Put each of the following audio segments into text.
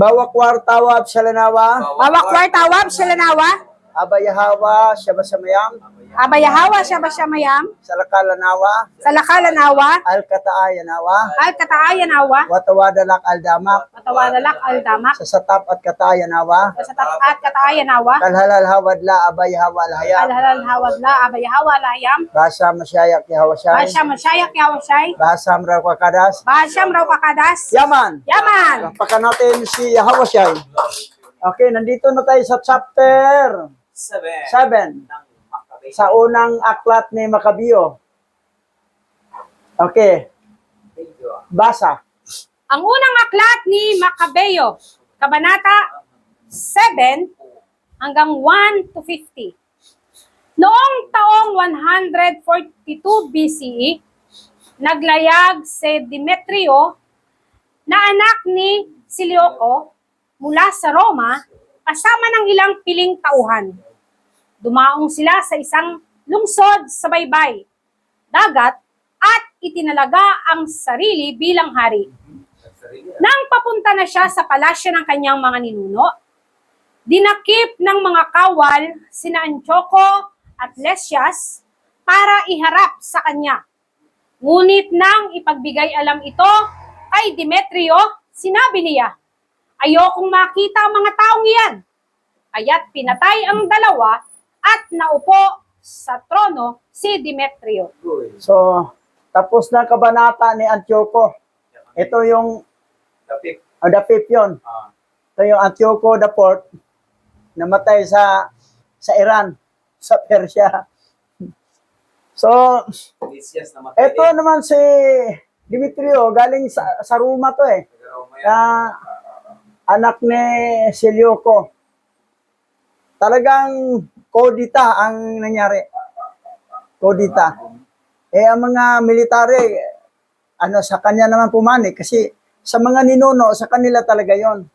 Bawa kwartawab Shalanawa, Bawa kwartawab Shalanawa, Abayahawa Shabasamayam, Abayahawa Shabasamayam, Salakalanawa, Salakalanawa, Alkataayanawa, Alkataayanawa, Watawadalak Aldamak, Matawadalak Aldamak, sa satap at Kataayanawa, sa tapat Kataayanawa, Kalhalal Hawadla Abayahawa Alhayam, Alhalal Hawadla, Abayahawa Lahayam, Basa Masyayak Yahawashay, Basyam Masyayak Yawashay, Basa Mrawakadas, Basyam Rawakadas, Yaman! Yaman! Pagka natin si Yahawashay. Okay, nandito na tayo sa chapter 7. Sa unang aklat ni Makabeo. Okay. Basa. Ang unang aklat ni Makabeo, Kabanata 7 hanggang 1 to 50. Noong taong 142 BCE, naglayag si Demetrio na anak ni Seleuco mula sa Roma kasama ng ilang piling tauhan. Dumaong sila sa isang lungsod sa baybay, dagat, at itinalaga ang sarili bilang hari. Nang papunta na siya sa palasyo ng kanyang mga ninuno, dinakip ng mga kawal sina Antioco at Lysias para iharap sa kanya. Ngunit nang ipagbigay alam ito kay Demetrio, sinabi niya, "Ayokong makita ang mga taong iyan." Kaya't pinatay ang dalawa at naupo sa trono si Demetrio. So, tapos na kabanata ni Antioco. Ito yung the fifth yun. Ito yung Antioco the fourth. Namatay sa Iran, sa Persia. So, ito naman si Demetrio, galing sa Roma to eh. Anak ni Seleuco. Talagang kodita ang nangyari. Kodita. Ang mga military, sa kanya naman pumanik kasi sa mga ninuno, sa kanila talaga yon.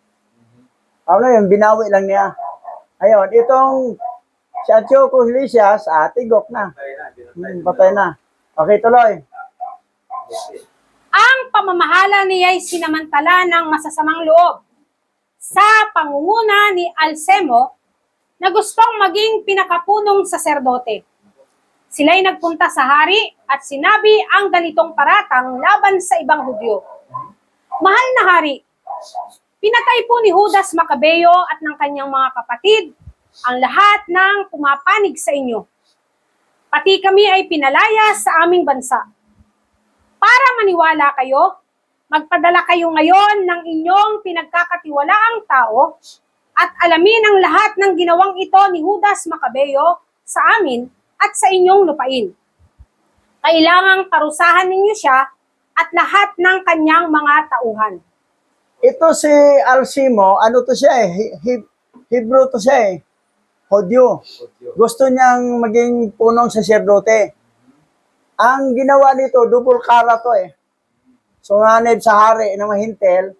Yun, binawi lang niya. Ayun, itong si Antioco Lysias, tigok na. Patay na. Okay, tuloy. Ang pamamahala niya ay sinamantala ng masasamang loob sa pangunguna ni Alcemo na gustong maging pinakapunong saserdote. Sila'y nagpunta sa hari at sinabi ang ganitong paratang laban sa ibang Hudyo. "Mahal na hari, pinatay po ni Judas Macabeo at ng kanyang mga kapatid ang lahat ng pumapanig sa inyo. Pati kami ay pinalaya sa aming bansa. Para maniwala kayo, magpadala kayo ngayon ng inyong pinagkakatiwalaang tao at alamin ang lahat ng ginawang ito ni Judas Macabeo sa amin at sa inyong lupain. Kailangang parusahan ninyo siya at lahat ng kanyang mga tauhan." Ito si Alcemo, ano to siya eh, Hebrew to siya eh, Hudyo. Gusto niyang maging punong saserdote. Ang ginawa nito, double kara to eh. Sunganib sa hari ng mahintel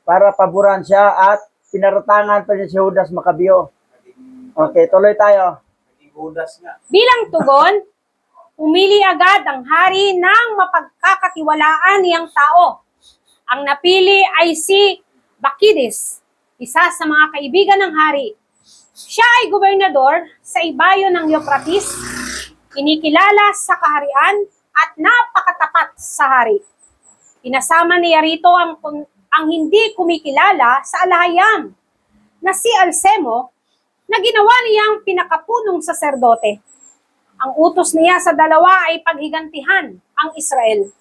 para paboran siya at pinaratangan pa niya si Judas Macabeo. Okay, tuloy tayo. Bilang tugon, umili agad ang hari ng mapagkakatiwalaan niyang tao. Ang napili ay si Bacchides, isa sa mga kaibigan ng hari. Siya ay gobernador sa ibayo ng Euphrates, kinikilala sa kaharian at napakatapat sa hari. Inasama niya rito ang hindi kumikilala sa alahayam na si Alcemo na ginawa niyang pinakapunong saserdote. Ang utos niya sa dalawa ay paghigantihan ang Israel.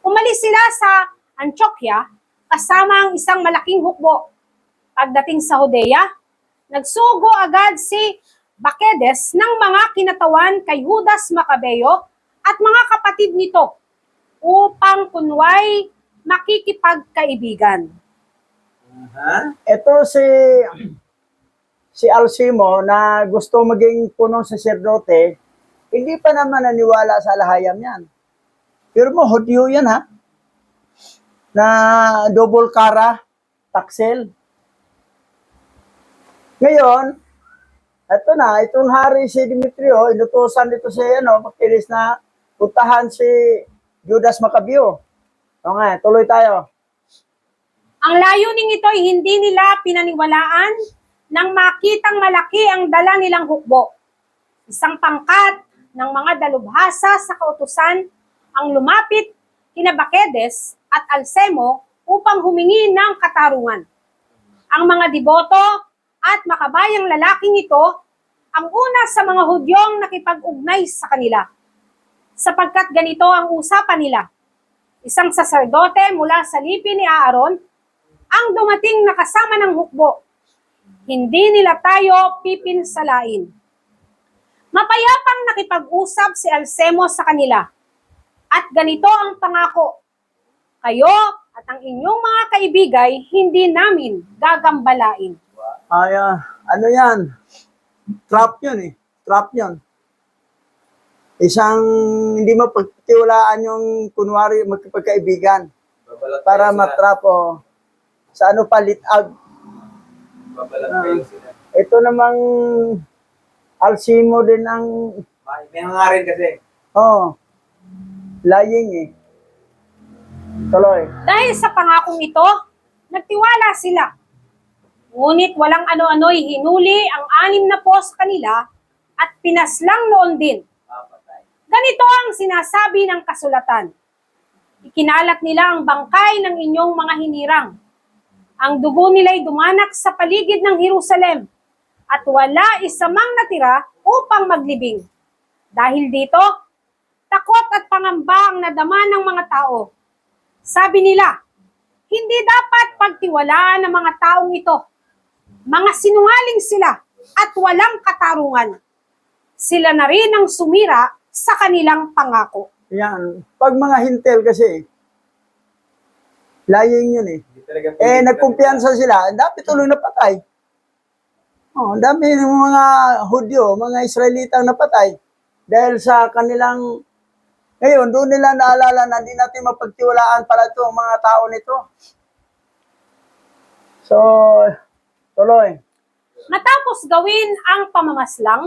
Umalis sila sa Antioquia kasama ang isang malaking hukbo. Pagdating sa Judea, nagsugo agad si Bacchides ng mga kinatawan kay Judas Macabeo at mga kapatid nito upang kunway makikipagkaibigan. Ito si Alcemo na gusto maging punong saserdote, hindi pa naman naniwala sa alahayam yan. Pero mo, Hudyo yan ha? Na double kara, taksel. Ngayon, ito na, itong hari si Demetrio, inutusan dito si Bacchides na puntahan si Judas Macabeo. O nga, tuloy tayo. Ang layuning ito ay hindi nila pinaniwalaan nang makitang malaki ang dala nilang hukbo. Isang pangkat ng mga dalubhasa sa kautusan ang lumapit kina Baquedes at Alcemo upang humingi ng katarungan. Ang mga deboto at makabayang lalaking ito ang una sa mga Hudyong nakipag-ugnay sa kanila. Sapagkat ganito ang usapan nila. Isang saserdote mula sa lipi ni Aaron ang dumating na kasama ng hukbo. Hindi nila tayo pipinsalain. Mapayapang nakipag-usap si Alcemo sa kanila. At ganito ang pangako. Kayo at ang inyong mga kaibigay hindi namin gagambalain. Ay, ano yan? Trap yun eh. Trap yun. Isang hindi mapagtiwalaan yung kunwari magkipagkaibigan Babalat para kayo sila. matrap o sa ano pa litag. Babalat kayo sila. Ito namang Alcemo din ang May hangarin kasi. lying eh. Tuloy. Dahil sa pangakong ito, nagtiwala sila. Ngunit walang ano-ano'y hinuli ang 6 na sa kanila at pinaslang noon din. Papatay. Ganito ang sinasabi ng kasulatan. Ikinalat nila ang bangkay ng inyong mga hinirang. Ang dugo nila'y dumanak sa paligid ng Jerusalem at wala isa mang natira upang maglibing. Dahil dito, takot at pangamba ang nadama ng mga tao. Sabi nila, hindi dapat pagtiwalaan ng mga taong ito. Mga sinungaling sila at walang katarungan. Sila na rin ang sumira sa kanilang pangako. Yan. Pag mga hintel kasi, lying yun eh. Hindi talaga Nagkumpiyansa sila, dapat tuloy na patay. Ang dami ng mga Hudyo, mga Israelita ang napatay. Dahil sa kanilang, ngayon, doon nila naalala na hindi natin mapagtiwalaan pala ito ang mga tao nito. So, tuloy. Matapos gawin ang pamamaslang,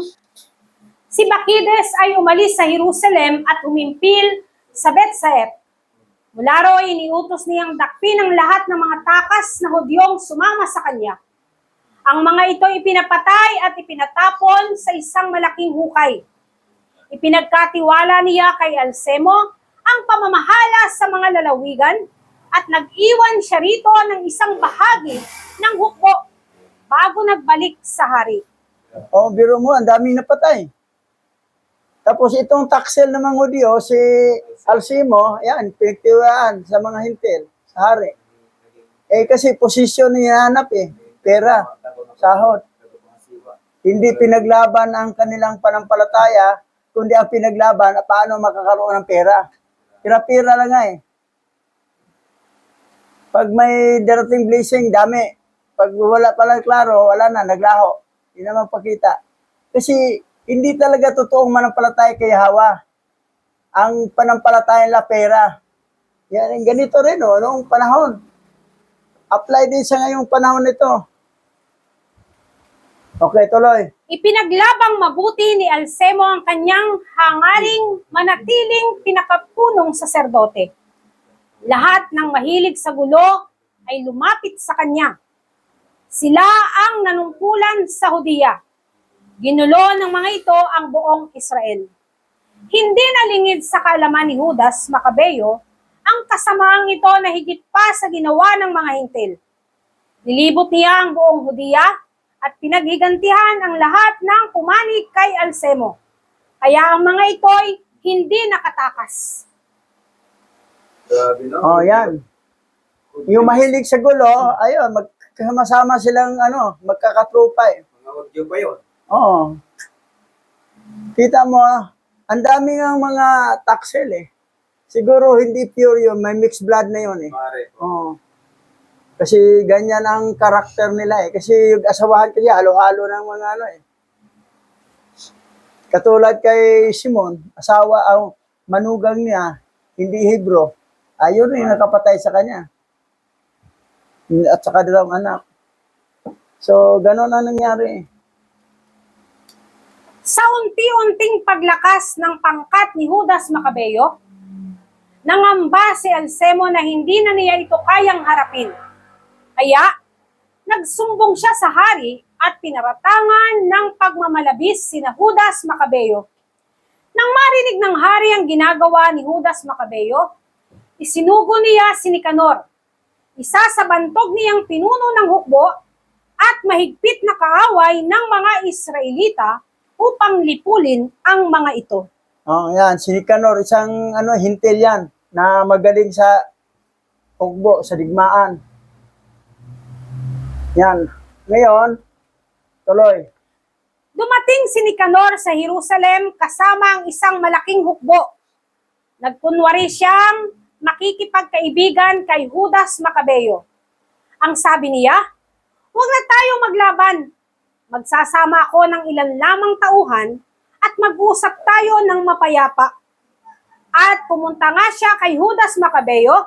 si Baquides ay umalis sa Jerusalem at umimpil sa Betsaep. Mula ro'y iniutos niyang dakpin ang lahat ng mga takas na Hudyong sumama sa kanya. Ang mga ito ipinapatay at ipinatapon sa isang malaking hukay. Ipinagkatiwala niya kay Alcemo ang pamamahala sa mga lalawigan at nag-iwan siya rito ng isang bahagi ng hukbo bago nagbalik sa hari. Biro mo, ang daming napatay. Tapos itong taksel ng mga Hudyo, si Alcemo, yan, pinagtiwalaan sa mga hintel, sa hari. Kasi posisyon niya hanap pera, sahod. Hindi pinaglaban ang kanilang panampalataya, kundi ang pinaglaban paano makakaroon ng pera. Pira-pira lang nga eh. Pag may darating blessing, dami. Pag wala pala klaro, wala na, naglaho. Hindi naman pakita. Kasi hindi talaga totoong manampalataya kay Hawa. Ang panampalataya nila pera. Yan, ganito rin noong panahon. Apply din sa ngayong panahon nito. Okay, tuloy. Ipinaglabang mabuti ni Alcemo ang kanyang hangaring manatiling pinakapunong saserdote. Lahat ng mahilig sa gulo ay lumapit sa kanya. Sila ang nanungkulan sa Hudiya. Ginulo ng mga ito ang buong Israel. Hindi nalingid sa kaalaman ni Judas Macabeo ang kasamaang ito na higit pa sa ginawa ng mga hintil. Nilibot niya ang buong Hudiya at pinaghigantihan ang lahat ng pumanig kay Alcemo. Kaya ang mga ito'y hindi nakatakas. Grabe, no? Yan. Yung mahilig sa gulo, ayun, magkasama silang magkakatrupa eh. Mga Hudyo pa yun. Oo. Kita mo, ang dami ng mga taksel eh. Siguro hindi pure yun, may mixed blood na yun eh. Mare. Oo. Kasi ganyan ang karakter nila eh. Kasi yung asawahan kaya, halo-halo ng mga Katulad kay Simon, asawa ang manugang niya, hindi Hebro. Ayun rin nakapatay sa kanya. At saka dalawang anak. So, ganun ang nangyari. Sa unti-unting paglakas ng pangkat ni Judas Macabeo, nangamba si Alcemo na hindi na niya ito kayang harapin. Kaya, nagsumbong siya sa hari at pinaratangan ng pagmamalabis sina Judas Macabeo. Nang marinig ng hari ang ginagawa ni Judas Macabeo, isinugo niya si Nicanor, isa sa bantog niyang pinuno ng hukbo at mahigpit na kaaway ng mga Israelita upang lipulin ang mga ito. Oh, yan, si Nicanor, isang hintil yan na magaling sa hukbo, sa digmaan. Yan. Ngayon, tuloy. Dumating si Nicanor sa Jerusalem kasama ang isang malaking hukbo. Nagkunwari siyang makikipagkaibigan kay Judas Macabeo. Ang sabi niya, huwag na tayo maglaban. Magsasama ako ng ilan lamang tauhan at mag-usap tayo ng mapayapa. At pumunta nga siya kay Judas Macabeo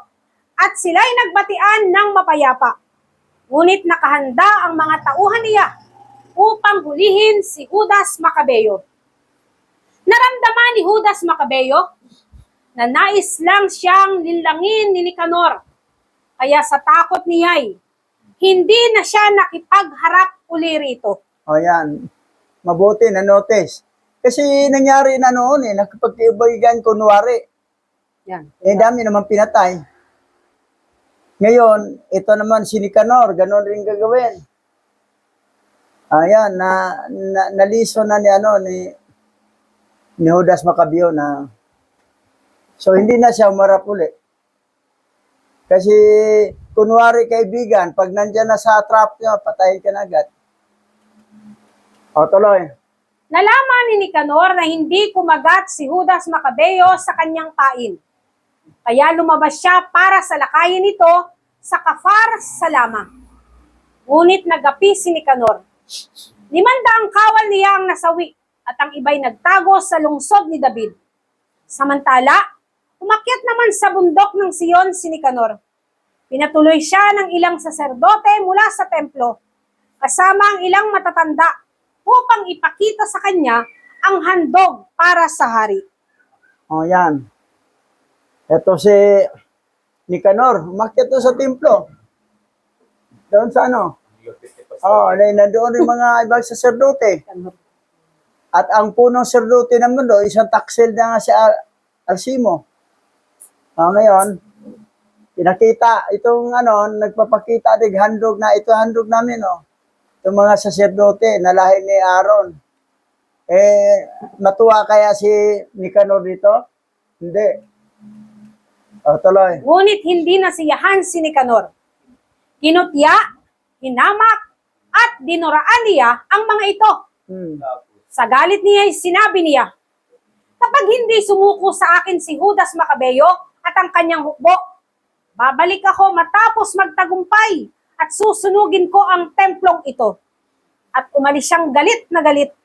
at sila'y nagbatian ng mapayapa. Ngunit nakahanda ang mga tauhan niya upang hulihin si Judas Macabeo. Naramdaman ni Judas Macabeo na nais lang siyang linlangin ni Nicanor. Kaya sa takot niya'y hindi na siya nakipagharap uli rito. O yan, mabuti na notice. Kasi nangyari na noon nakipagkaibigan kunwari. Yan. Dami naman pinatay. Ngayon, ito naman si Nicanor, ganoon rin gagawin. Ayan, naliso na ni Judas Macabeo na. So, hindi na siya umarap uli. Kasi, kunwari kaibigan, pag nandyan na sa trap niya, patayin ka na agad. O, tuloy. Nalaman ni Nicanor na hindi kumagat si Judas Macabeo sa kanyang pain. Kaya lumabas siya para salakayin ito sa Kafar Salama. Ngunit nagapi si Nicanor. 500 kawal niya ang nasawi at ang iba'y nagtago sa lungsod ni David. Samantala, umakyat naman sa bundok ng Sion si Nicanor. Pinatuloy siya ng ilang saserdote mula sa templo, kasama ang ilang matatanda upang ipakita sa kanya ang handog para sa hari. O, yan. Ito si Nicanor, umakyat to sa templo. Doon sa nandoon yung mga ibang saserdote. At ang punong saserdote naman doon, isang taksil na nga si Alcimo. Ngayon, pinakita, itong nagpapakita ng handog na, ito handog namin, itong mga saserdote na lahi ni Aaron. Matuwa kaya si Nicanor dito? Hindi. Tuloy. Ngunit hindi nasiyahan si Nicanor. Kinutya, hinamak, at dinuraan niya ang mga ito. Sa galit niya ay sinabi niya, kapag hindi sumuko sa akin si Judas Macabeo at ang kanyang hukbo, babalik ako matapos magtagumpay at susunugin ko ang templong ito. At umalis siyang galit na galit.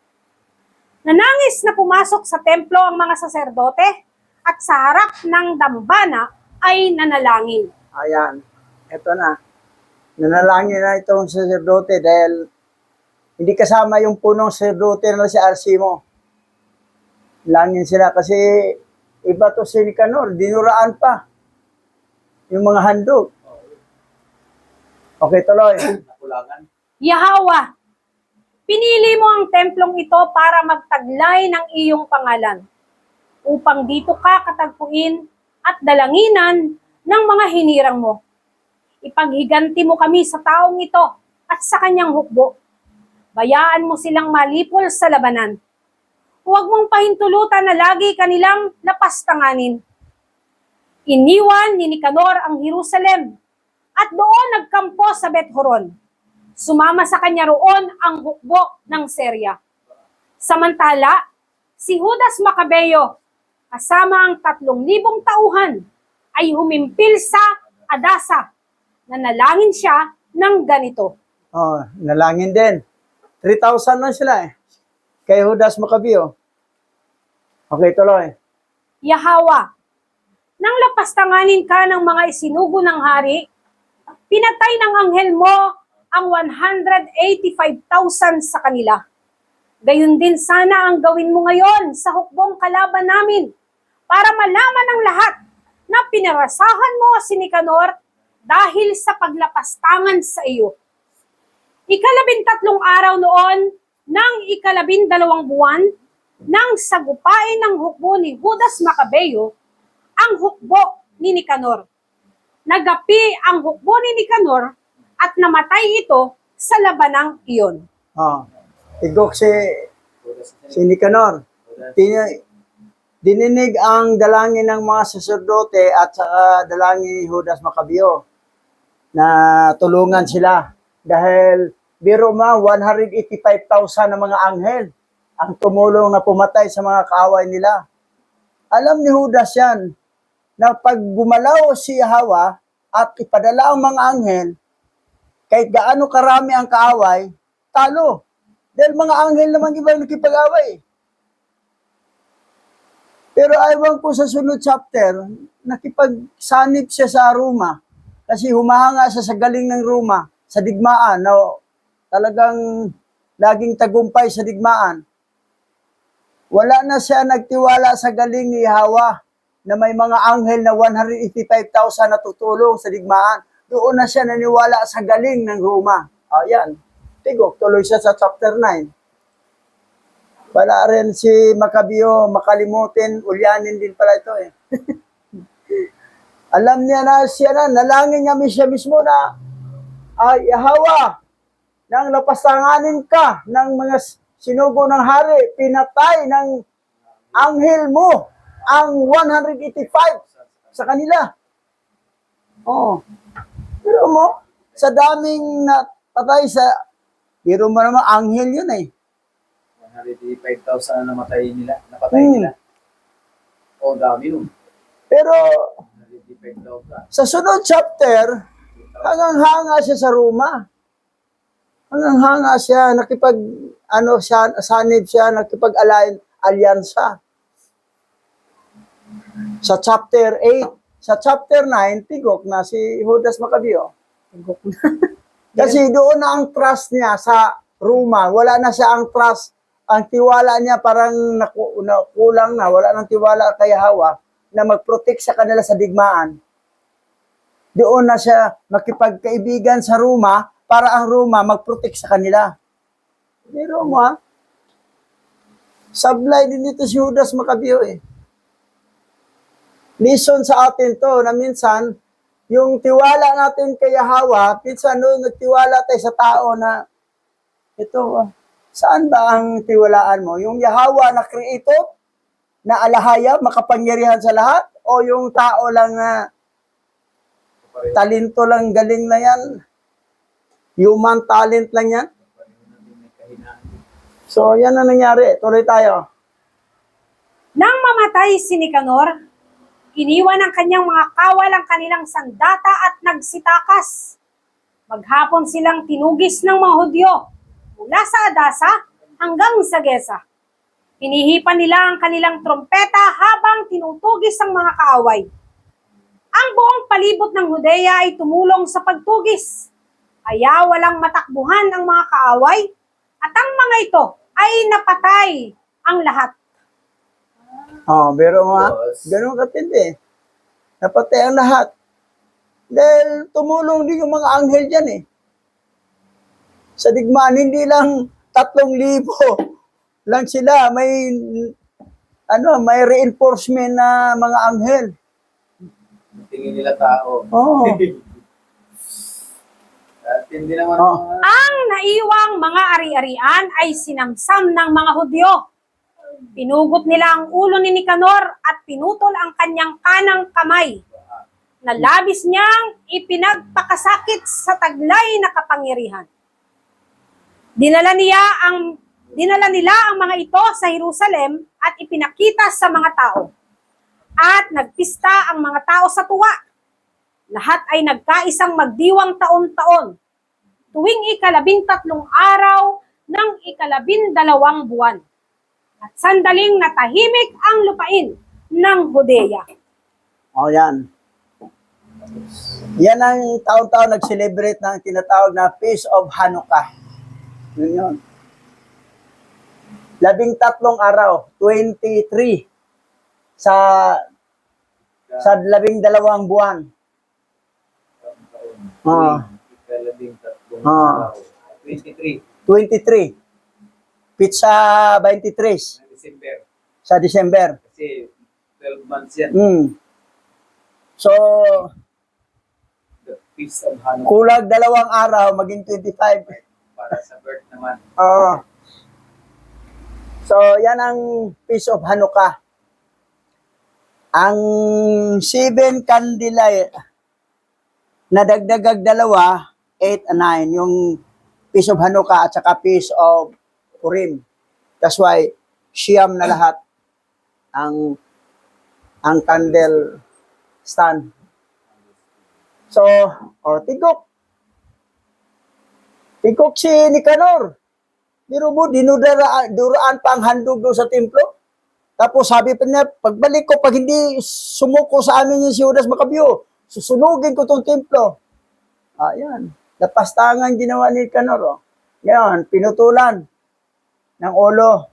Nanangis na pumasok sa templo ang mga saserdote at sa harap ng dambana ay nanalangin. Ayan, eto na. Nanalangin na itong saserdote dahil hindi kasama yung punong saserdote na si Alcimo. Langin sila kasi iba to si Nicanor, dinuraan pa yung mga handog. Okay, tuloy. Nakulangan. Yahawa, pinili mo ang templong ito para magtaglay ng iyong pangalan, upang dito ka katagpuin at dalanginan ng mga hinirang mo. Ipaghiganti mo kami sa taong ito at sa kanyang hukbo. Bayaan mo silang malipol sa labanan. Huwag mong pahintulutan na lagi kanilang lapastanganin. Iniwan ni Nicanor ang Jerusalem at doon nagkampo sa Bet-Horon. Sumama sa kanya roon ang hukbo ng Syria. Samantala, si Judas Macabeo, kasama ang 3,000 tauhan, ay humimpil sa Adasa. Nanalangin siya ng ganito. Nalangin din. 3,000 na sila kay Judas Macabeo. Okay, tuloy. Yahawa, nang lapastanganin ka ng mga isinugo ng hari, pinatay ng anghel mo ang 185,000 sa kanila. Gayun din sana ang gawin mo ngayon sa hukbong kalaban namin para malaman ng lahat na pinarasahan mo si Nicanor dahil sa paglapastangan sa iyo. 13 araw noon ng 12 buwan nang sagupain ng hukbo ni Judas Macabeo ang hukbo ni Nicanor. Nagapi ang hukbo ni Nicanor at namatay ito sa labanang iyon. Oh. Tigok si Nicanor. Dininig ang dalangin ng mga saserdote at saka dalangin ni Judas Macabeo na tulungan sila. Dahil biro ma, 185,000 na mga anghel ang tumulong na pumatay sa mga kaaway nila. Alam ni Judas yan na pag gumalaw si Hawa at ipadala ang mga anghel, kahit gaano karami ang kaaway, talo. Dahil mga anghel naman iba nakipag-away. Pero aywan po sa sunod chapter, nakipagsanib siya sa Roma kasi humahanga siya sa galing ng Roma, sa digmaan, na talagang laging tagumpay sa digmaan. Wala na siya nagtiwala sa galing ni Hawa na may mga anghel na 185,000 na tutulong sa digmaan. Doon na siya naniwala sa galing ng Roma. Ayan. Tigok, tuloy siya sa chapter 9. Wala rin si Macabeo makalimutin, ulyanin din pala ito eh. Alam niya na siya na, nalangin niya siya mismo na, Hawa, nang lapastanganin ka ng mga sinugo ng hari, pinatay ng anghel mo ang 185 sa kanila. Oh. Pero mo, sa daming natatay sa, pero mo naman, anghel yun eh. 185,000 na napatay nila. O, dami nun. Pero 185,000. sa sunod chapter, hanggang hanga siya sa Roma. Hanggang hanga siya, sanib siya, nakipag-alyansa. Sa chapter 8, sa chapter 9, tigok na si Judas Macabeo. Tigok na. Kasi doon na ang trust niya sa Roma. Wala na siya ang trust. Ang tiwala niya parang kulang na. Wala nang tiwala kay Hawa na mag-protect sa kanila sa digmaan. Doon na siya makipagkaibigan sa Roma para ang Roma mag-protect sa kanila. Di Roma, sablay din dito si Judas Macabeo eh. Lesson sa atin to na minsan, yung tiwala natin kay Hawa, minsan nagtiwala tayo sa tao na ito, saan ba ang tiwalaan mo? Yung Yahweh na creator, na alahaya, makapangyarihan sa lahat? O yung tao lang na talento lang, galing na yan? Human talent lang yan? So, yan ang nangyari. Tuloy tayo. Nang mamatay si Nicanor, iniwan ng kanyang mga kawal ang kanilang sandata at nagsitakas. Maghapon silang tinugis ng mga Hudyo mula sa Adasa hanggang sa Gesa. Hinihipan nila ang kanilang trompeta habang tinutugis ang mga kaaway. Ang buong palibot ng Judea ay tumulong sa pagtugis, kaya walang matakbuhan ang mga kaaway at ang mga ito ay napatay ang lahat. Pero nga, ganun katindi. Napatay ang lahat. Dahil tumulong din yung mga anghel dyan eh. Sa digmaan, hindi lang 3,000 lang sila. May reinforcement na mga anghel. Tingin nila tao. Oo. At hindi naman Ang naiwang mga ari-arian ay sinamsam ng mga Hudyo. Pinugot nila ang ulo ni Nicanor at pinutol ang kanyang kanang kamay, na labis niyang ipinagpakasakit sa taglay na kapangyarihan. Dinala nila ang mga ito sa Jerusalem at ipinakita sa mga tao. At nagpista ang mga tao sa tuwa. Lahat ay nagkaisang magdiwang taon-taon, tuwing 13 araw ng 12 buwan. At sandaling natahimik ang lupain ng Judea. Yan. Yan ang taon-taon nag-celebrate ng tinatawag na Feast of Hanukkah. Yun. 13 araw, 23 sa 12 buwan. Ikalabing-tatlong Ah. araw. 23 23. Pizza 23 ng December. sa December. Kasi 12 months yan. So, The Feast of Hanukkah. kulang 2 araw, maging 25. Para sa birth naman. Oo. So, yan ang Feast of Hanukkah. Ang 7 candela, nadagdagag 2, 8 and 9, yung Feast of Hanukkah at saka Feast of Purim. That's why, siyam na lahat ang candle stand. So, tigok. Tigok si Nicanor. Pero mo, duraan pa ang handog doon sa templo. Tapos sabi pa niya, pagbalik ko, pag hindi sumuko sa amin yung si Judas Maccabeo, susunugin ko tong templo. Ayan. Lapastangan ginawa ni Nicanor. Oh. Ngayon, pinutulan ng ulo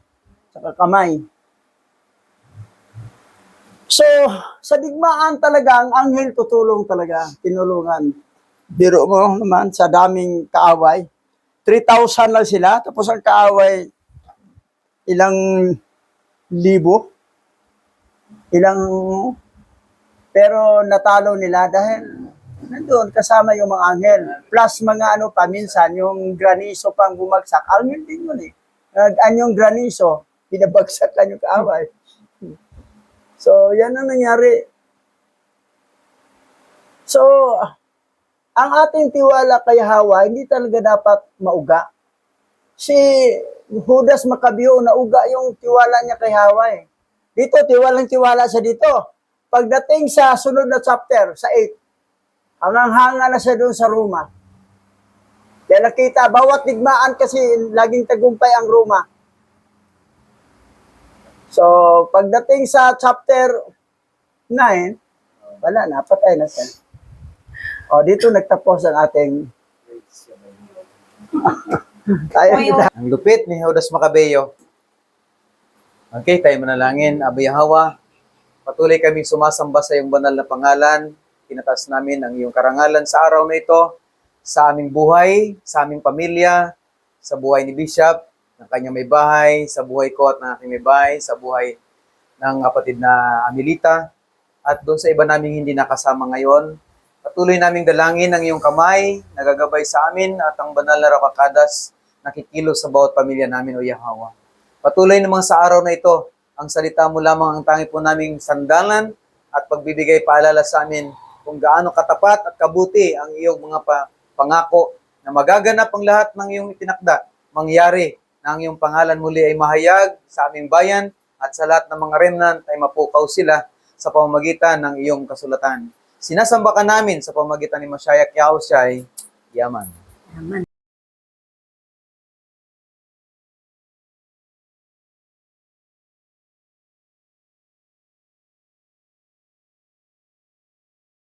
sa kamay. So, sa digmaan talaga, ang anghel tutulong talaga, tinulungan. Biro mo naman sa daming kaaway. 3,000 lang sila, tapos ang kaaway, ilang libo. Pero natalo nila dahil nandun kasama yung mga anghel. Plus mga minsan, yung granizo pang bumagsak. Anghel din yun eh. Yung granizo, binabagsakan yung kaaway. So, yan ang nangyari. So, ang ating tiwala kay Hawa, hindi talaga dapat mauga. Si Judas Maccabeo, nauga yung tiwala niya kay Hawa eh. Dito, tiwalang-tiwala siya dito. Pagdating sa sunod na chapter, sa 8, hangang-hanga na siya doon sa Roma. Kaya nakita, bawat digmaan kasi laging tagumpay ang Roma. So, pagdating sa chapter 9, wala na, patay na siya. Dito nagtapos ang ating Ang lupit ni Judas Maccabeo. Okay, tayo manalangin. Abay Hawa, patuloy kaming sumasamba sa iyong banal na pangalan. Tinataas namin ang iyong karangalan sa araw na ito, sa aming buhay, sa aming pamilya, sa buhay ni Bishop, ng kanyang may bahay, sa buhay ko at ng aking may bahay, sa buhay ng kapatid na Amelita, at doon sa iba naming hindi nakasama ngayon. Patuloy naming dalangin ang iyong kamay, nagagabay sa amin, at ang banal na rakakadas, nakikilos sa bawat pamilya namin, O Yahweh. Patuloy naman sa araw na ito, ang salita mo lamang ang tangi po naming sandalan at pagbibigay paalala sa amin kung gaano katapat at kabuti ang iyong mga pangako na magaganap ang lahat ng iyong itinakda, mangyari na ang iyong pangalan muli ay mahayag sa aming bayan at sa lahat ng mga remnant ay mapukaw sila sa pamamagitan ng iyong kasulatan. Sinasamba ka namin sa pamamagitan ni Mashiach Yahushai. Yaman. Amen.